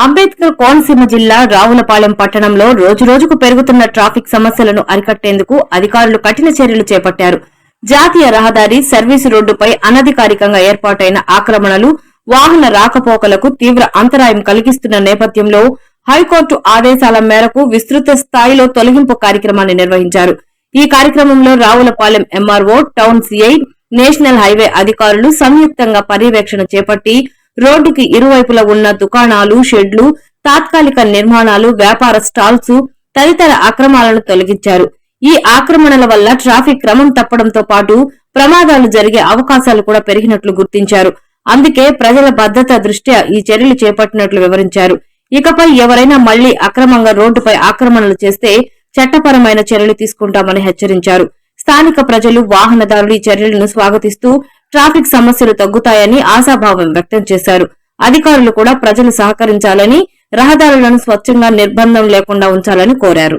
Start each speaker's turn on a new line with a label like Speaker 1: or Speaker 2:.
Speaker 1: అంబేద్కర్ కోనసీమ జిల్లా రావులపాలెం పట్టణంలో రోజురోజుకు పెరుగుతున్న ట్రాఫిక్ సమస్యలను అరికట్టేందుకు అధికారులు కఠిన చర్యలు చేపట్టారు. జాతీయ రహదారి సర్వీసు రోడ్డుపై అనధికారికంగా ఏర్పాటైన ఆక్రమణలు వాహన రాకపోకలకు తీవ్ర అంతరాయం కలిగిస్తున్న నేపథ్యంలో హైకోర్టు ఆదేశాల మేరకు విస్తృత స్థాయిలో తొలగింపు కార్యక్రమాన్ని నిర్వహించారు. ఈ కార్యక్రమంలో Ravulapalem MRO, town CI, national highway అధికారులు సంయుక్తంగా పర్యవేక్షణ చేపట్టి రోడ్డుకి ఇరువైపులా ఉన్న దుకాణాలు, షెడ్లు, తాత్కాలిక నిర్మాణాలు, వ్యాపార స్టాల్స్ తదితర అక్రమాలను తొలగించారు. ఈ ఆక్రమణల వల్ల ట్రాఫిక్ క్రమం తప్పడంతో పాటు ప్రమాదాలు జరిగే అవకాశాలు కూడా పెరిగినట్లు గుర్తించారు. అందుకే ప్రజల భద్రత దృష్ట్యా ఈ చర్యలు చేపట్టినట్లు వివరించారు. ఇకపై ఎవరైనా మళ్లీ అక్రమంగా రోడ్డుపై ఆక్రమణలు చేస్తే చట్టపరమైన చర్యలు తీసుకుంటామని హెచ్చరించారు. స్థానిక ప్రజలు, వాహనదారులు ఈ చర్యలను స్వాగతిస్తూ ట్రాఫిక్ సమస్యలు తగ్గుతాయని ఆశాభావం వ్యక్తం చేశారు. అధికారులు కూడా ప్రజలు సహకరించాలని, రహదారులను స్వచ్ఛంగా నిర్బంధం లేకుండా ఉంచాలని కోరారు.